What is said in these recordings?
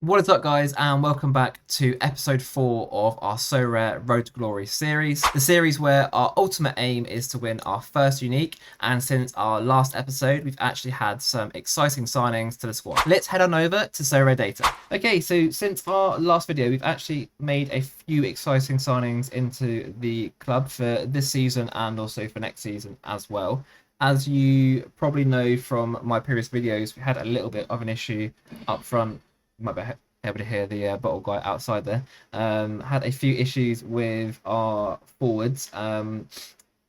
What is up, guys, and welcome back to episode 4 of our Sorare Road to Glory series. The series where our ultimate aim is to win our first unique, and since our last episode, we've actually had some exciting signings to the squad. Let's head on over to Sorare data. Okay, so since our last video, we've actually made a few exciting signings into the club for this season and also for next season as well. As you probably know from my previous videos, we had a little bit of an issue up front. You might be able to hear the bottle guy outside there. Had a few issues with our forwards.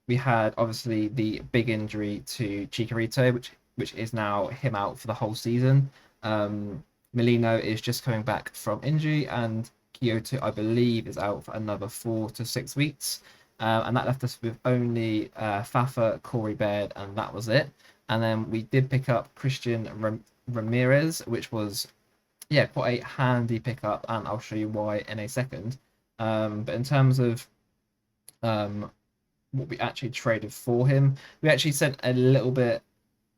We had obviously the big injury to Chicharito, which is now him out for the whole season. Milino is just coming back from injury, and Kyoto, I believe, is out for another 4 to 6 weeks. And that left us with only Fafa, Corey Baird, and that was it. And then we did pick up Christian Ramirez, which was quite a handy pickup, and I'll show you why in a second. But in terms of what we actually traded for him, we actually sent a little bit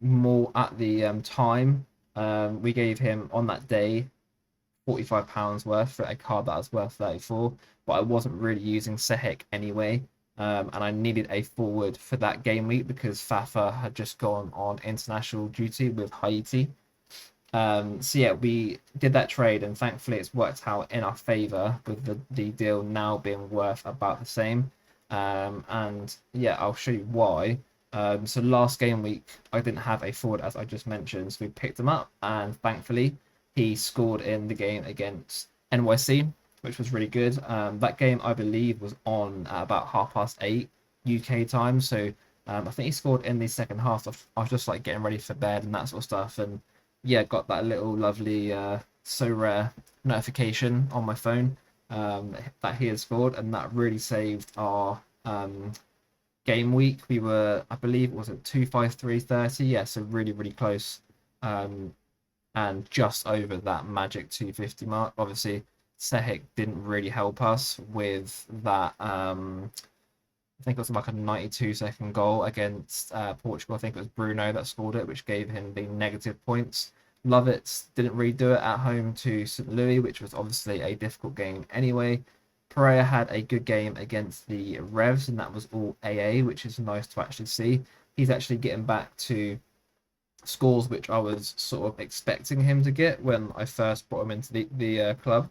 more at the time. We gave him on that day £45 worth for a card that was worth 34, but I wasn't really using Sehek anyway. And I needed a forward for that game week because Fafa had just gone on international duty with Haiti. So yeah, we did that trade, and thankfully it's worked out in our favor with the deal now being worth about the same. And yeah, I'll show you why. So last game week I didn't have a forward, as I just mentioned, so we picked him up, and thankfully he scored in the game against NYC, which was really good. That game I believe was on at about 8:30 UK time, so I think he scored in the second half. I was just like getting ready for bed and that sort of stuff, and yeah, got that little lovely so rare notification on my phone that he had scored, and that really saved our game week. We were, I believe, it was at 253.30. Yeah, so really close, um, and just over that magic 250 mark. Obviously, Sehik didn't really help us with that. I think it was like a 92-second goal against Portugal. I think it was Bruno that scored it, which gave him the negative points. Lovitz didn't really do it at home to St. Louis, which was obviously a difficult game anyway. Pereira had a good game against the Revs, and that was all AA, which is nice to actually see. He's actually getting back to scores which I was sort of expecting him to get when I first brought him into the club.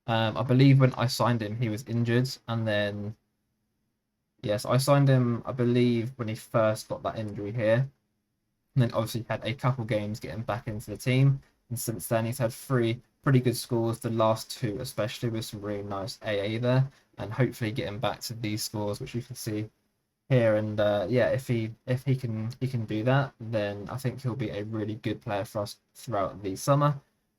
I believe when I signed him, he was injured, and then yes, I signed him, I believe, when he first got that injury here. And then obviously had a couple games getting back into the team. And since then, he's had three pretty good scores, the last two, especially with some really nice AA there. And hopefully getting back to these scores, which you can see here. And yeah, if he can do that, then I think he'll be a really good player for us throughout the summer.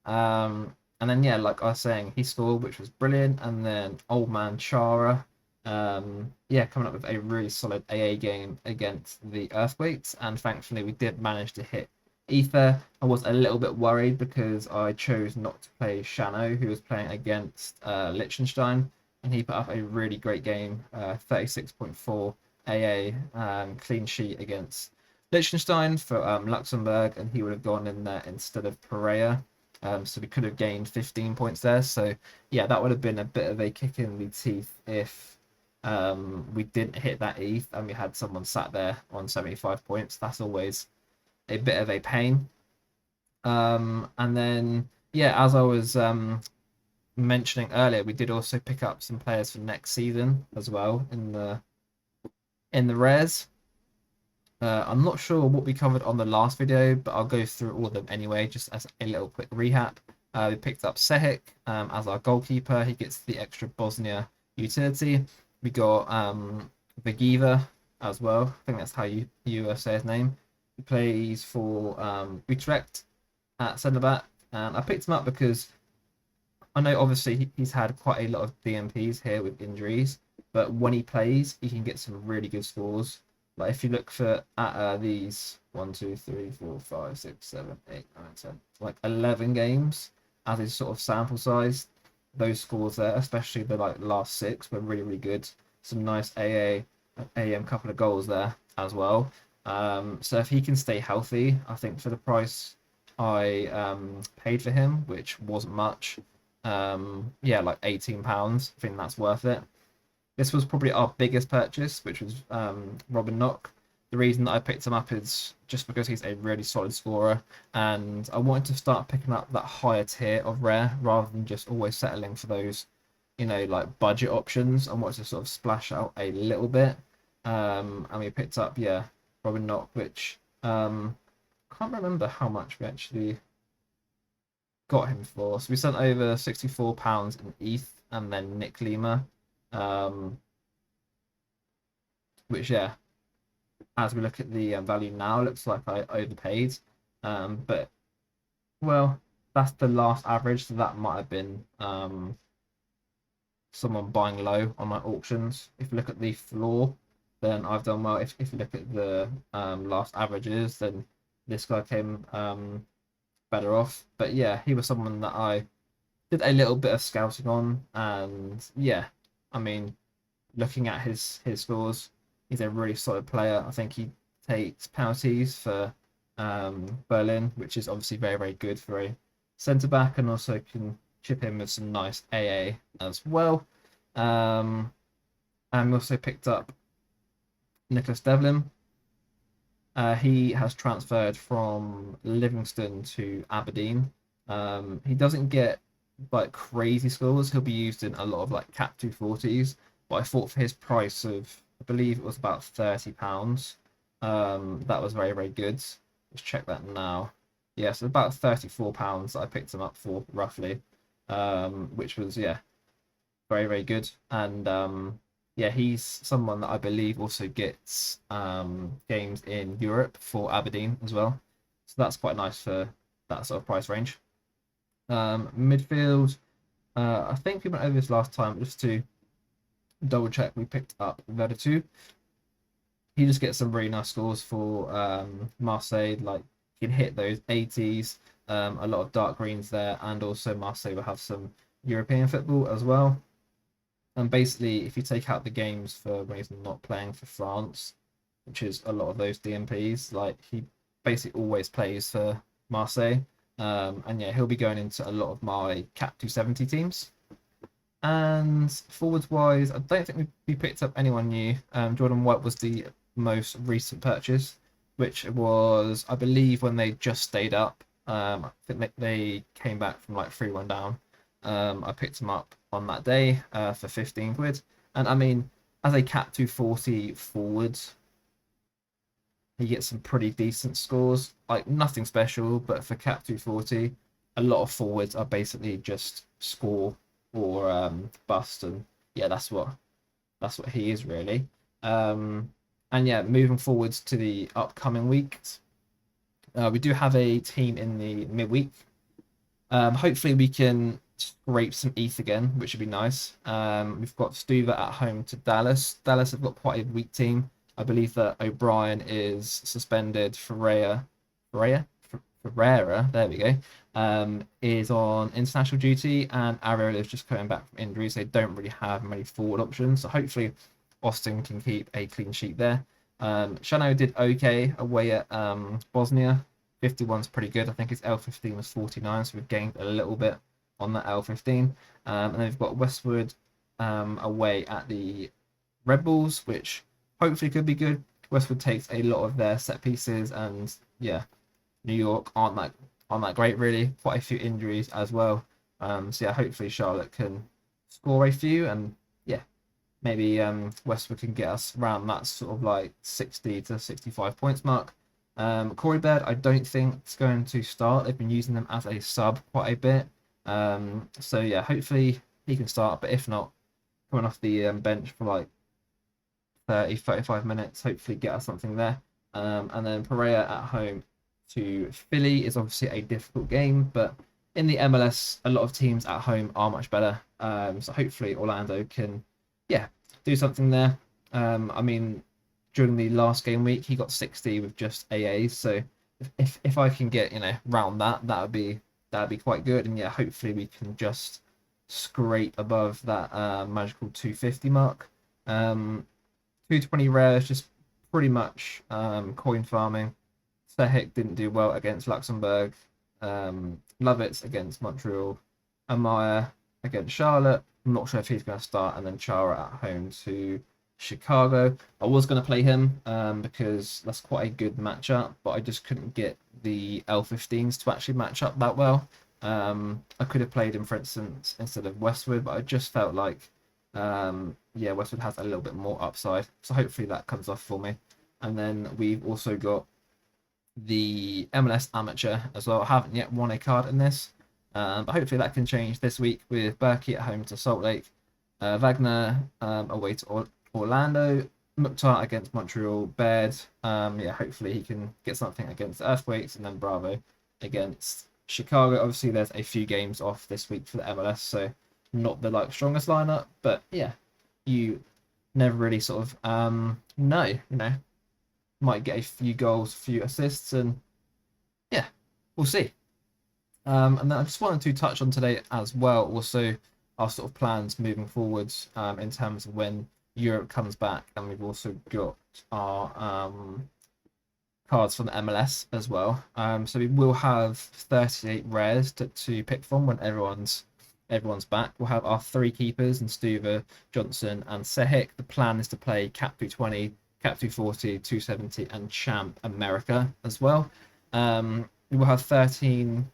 And then yeah, like I was saying, he scored, which was brilliant. And then old man Chara, yeah, coming up with a really solid AA game against the Earthquakes, and thankfully we did manage to hit Ether. I was a little bit worried because I chose not to play Shano, who was playing against Liechtenstein, and he put up a really great game, 36.4 AA, clean sheet against Liechtenstein for Luxembourg, and he would have gone in there instead of Pereira. So we could have gained 15 points there. So yeah, that would have been a bit of a kick in the teeth if we didn't hit that ETH and we had someone sat there on 75 points. That's always a bit of a pain. And then, yeah, as I was mentioning earlier, we did also pick up some players for next season as well in the rares. I'm not sure what we covered on the last video, but I'll go through all of them anyway, just as a little quick recap. We picked up Sehik as our goalkeeper. He gets the extra Bosnia utility. We got Vagiva as well. I think that's how you say his name. He plays for Utrecht at centre back, and I picked him up because I know obviously he's had quite a lot of DMPs here with injuries, but when he plays, he can get some really good scores. Like if you look for at these 1, 2, 3, 4, 5, 6, 7, 8, 9, 10, like 11 games as a sort of sample size, those scores there, especially the like last six, were really good. Some nice AM couple of goals there as well. So if he can stay healthy, I think for the price I paid for him, which wasn't much. Yeah, like £18. I think that's worth it. This was probably our biggest purchase, which was Robin Knock. The reason that I picked him up is just because he's a really solid scorer, and I wanted to start picking up that higher tier of rare rather than just always settling for those, like budget options. I wanted to sort of splash out a little bit. And we picked up, yeah, Robin Knock, which can't remember how much we actually got him for. So we sent over £64 in ETH and then Nick Lima, um, which, yeah, as we look at the value now, looks like I overpaid. But, well, that's the last average, so that might have been someone buying low on my auctions. If you look at the floor, then I've done well. If you look at the last averages, then this guy came better off. But yeah, he was someone that I did a little bit of scouting on, and yeah, I mean, looking at his scores, he's a really solid player. I think he takes penalties for Berlin, which is obviously very, very good for a centre back, and also can chip in with some nice AA as well. And we also picked up Nicholas Devlin. He has transferred from Livingston to Aberdeen. He doesn't get like crazy scores. He'll be used in a lot of like cap 240s, but I thought for his price of, I believe it was about £30, that was very, very good. Let's check that now. Yeah, so about £34 I picked him up for roughly, which was, yeah, very, very good. And yeah, he's someone that I believe also gets games in Europe for Aberdeen as well. So that's quite nice for that sort of price range. Midfield, I think we went over this last time just to double check. We picked up Vertu. He just gets some really nice scores for Marseille. Like, he can hit those 80s, a lot of dark greens there, and also Marseille will have some European football as well. And basically, if you take out the games for when he's not playing for France, which is a lot of those DMPs, like, he basically always plays for Marseille. And yeah, he'll be going into a lot of my Cap 270 teams. And forwards wise, I don't think we picked up anyone new. Jordan White was the most recent purchase, which was, I believe, when they just stayed up. I think they came back from like 3-1 down. I picked him up on that day for 15 quid. And I mean, as a Cap 240 forward, he gets some pretty decent scores. Like, nothing special, but for Cap 240, a lot of forwards are basically just score or bust, and yeah, that's what he is really. And yeah, moving forwards to the upcoming weeks, we do have a team in the midweek. Hopefully we can scrape some ETH again, which would be nice. We've got Stuver at home to Dallas. Dallas have got quite a weak team. I believe that O'Brien is suspended. Ferreira, there we go, is on international duty, and Ariel is just coming back from injury, so they don't really have many forward options. So hopefully Austin can keep a clean sheet there. Shano did okay away at Bosnia. 51's pretty good. I his L15 was 49, so we've gained a little bit on that L15. And then we've got Westwood away at the Red Bulls, which hopefully could be good. Westwood takes a lot of their set pieces, and yeah, New York aren't that great really. Quite a few injuries as well. So yeah, hopefully Charlotte can score a few, and yeah, maybe Westwood can get us around that sort of like 60 to 65 points mark. Corey Baird, I don't think it's going to start. They've been using them as a sub quite a bit. So yeah, hopefully he can start, but if not, coming off the bench for like 35 minutes, hopefully get us something there. And then Pereira at home to Philly is obviously a difficult game, but in the MLS, a lot of teams at home are much better. So hopefully Orlando can, yeah, do something there. I mean, during the last game week, he got 60 with just AAs. So if I can get round that'd be quite good. And yeah, hopefully we can just scrape above that magical 250 mark. 220 rare is just pretty much coin farming. Sehik didn't do well against Luxembourg. Lovitz against Montreal, Amaya against Charlotte. I'm not sure if he's going to start, and then Chara at home to Chicago. I was going to play him because that's quite a good matchup, but I just couldn't get the L15s to actually match up that well. I could have played him, for instance, instead of Westwood, but I just felt like, yeah, Westwood has a little bit more upside. So hopefully that comes off for me. And then we've also got the MLS Amateur as well. I haven't yet won a card in this, but hopefully that can change this week with Berkey at home to Salt Lake, Wagner away to Orlando, Mukhtar against Montreal, Baird. Yeah, hopefully he can get something against the Earthquakes, and then Bravo against Chicago. Obviously, there's a few games off this week for the MLS, so not the strongest lineup, but yeah, you never really sort of know, might get a few goals, a few assists, and yeah, we'll see. And then I just wanted to touch on today as well, also our sort of plans moving forwards in terms of when Europe comes back, and we've also got our cards from the MLS as well. So we will have 38 rares to pick from when everyone's back. We'll have our 3 keepers in Stuver, Johnson, and Sehik. The plan is to play Cap 220, Cap 240, 270, and Champ America as well. We will have 13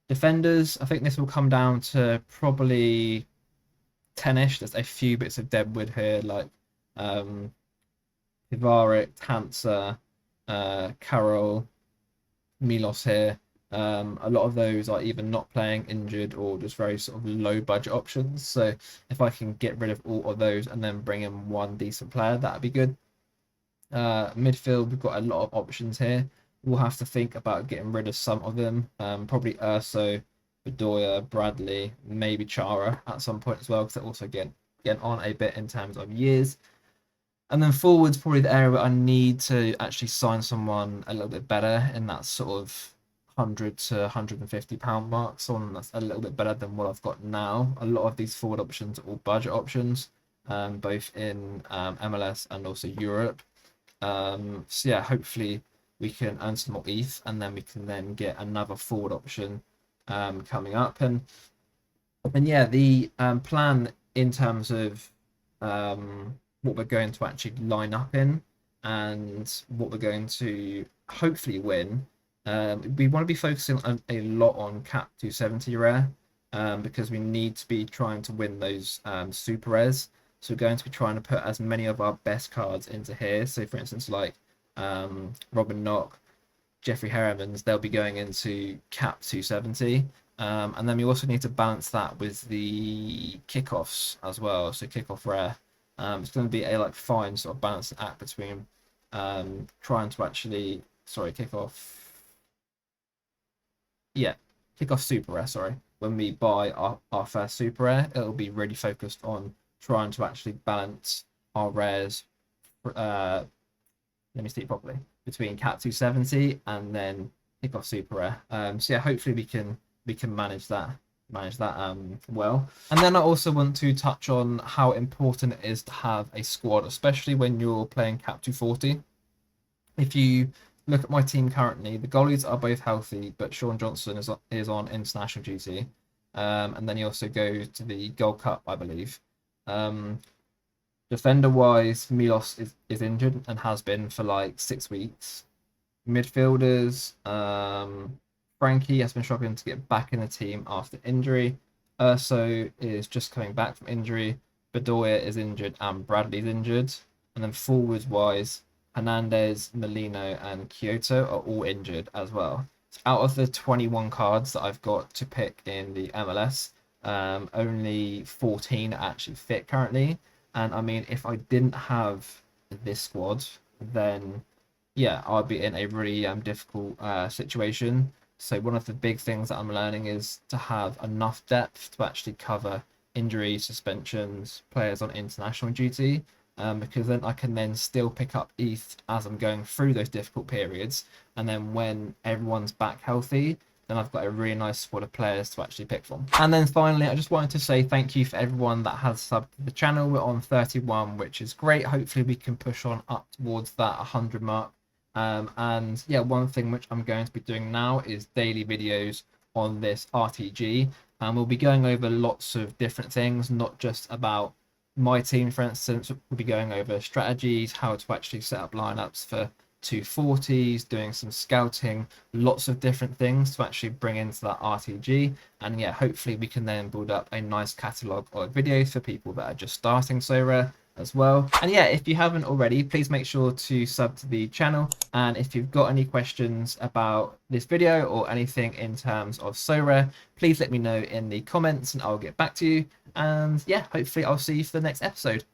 defenders. I think this will come down to probably 10ish. There's a few bits of deadwood here, like Pivarik, Tanser, Carroll, Milos here. A lot of those are either not playing, injured, or just very sort of low budget options. So if I can get rid of all of those and then bring in one decent player, that'd be good. Midfield, we've got a lot of options here. We'll have to think about getting rid of some of them. Probably Urso, Bedoya, Bradley, maybe Chara at some point as well, because they're also getting on a bit in terms of years. And then forwards, probably the area where I need to actually sign someone a little bit better in that sort of £100 to £150 mark. Someone that's a little bit better than what I've got now. A lot of these forward options are all budget options, both in MLS and also Europe. So yeah, hopefully we can earn some more ETH, and then we can then get another forward option coming up. And yeah, the plan in terms of what we're going to actually line up in and what we're going to hopefully win. We want to be focusing a lot on Cap 270 rare because we need to be trying to win those super rares. So we're going to be trying to put as many of our best cards into here. So for instance, like Robin Knock, Jeffrey Heremans, they'll be going into Cap 270. And then we also need to balance that with the kickoffs as well. So kickoff rare. It's going to be a fine sort of balancing act between trying to actually kickoff super rare. Sorry, when we buy our first super rare, it'll be really focused on trying to actually balance our rares. Let me speak properly, between Cap 270 and then kickoff super rare. So yeah, hopefully we can manage that well. And then I also want to touch on how important it is to have a squad, especially when you're playing Cap 240. If you look at my team currently, the goalies are both healthy, but Sean Johnson is on international duty, and then he also goes to the Gold Cup, I believe. Defender wise, Milos is injured and has been for 6 weeks. Midfielders, Frankie has been struggling to get back in the team after injury. Urso is just coming back from injury. Bedoya is injured and Bradley's injured. And then forwards wise, Hernandez, Molino, and Kyoto are all injured as well. So out of the 21 cards that I've got to pick in the MLS, only 14 are actually fit currently. And I mean, if I didn't have this squad, then yeah, I'd be in a really difficult situation. So one of the big things that I'm learning is to have enough depth to actually cover injuries, suspensions, players on international duty, because then I can then still pick up ETH as I'm going through those difficult periods. And then when everyone's back healthy, then I've got a really nice squad of players to actually pick from. And then finally, I just wanted to say thank you for everyone that has subbed to the channel. We're on 31, which is great. Hopefully we can push on up towards that 100 mark And yeah, one thing which I'm going to be doing now is daily videos on this RTG, and we'll be going over lots of different things, not just about my team, for instance. We'll be going over strategies, how to actually set up lineups for 240s, doing some scouting, lots of different things to actually bring into that RTG. And yeah, hopefully we can then build up a nice catalogue of videos for people that are just starting Sorare as well. And yeah, if you haven't already, please make sure to sub to the channel. And if you've got any questions about this video or anything in terms of Sorare, please let me know in the comments and I'll get back to you. And yeah, hopefully I'll see you for the next episode.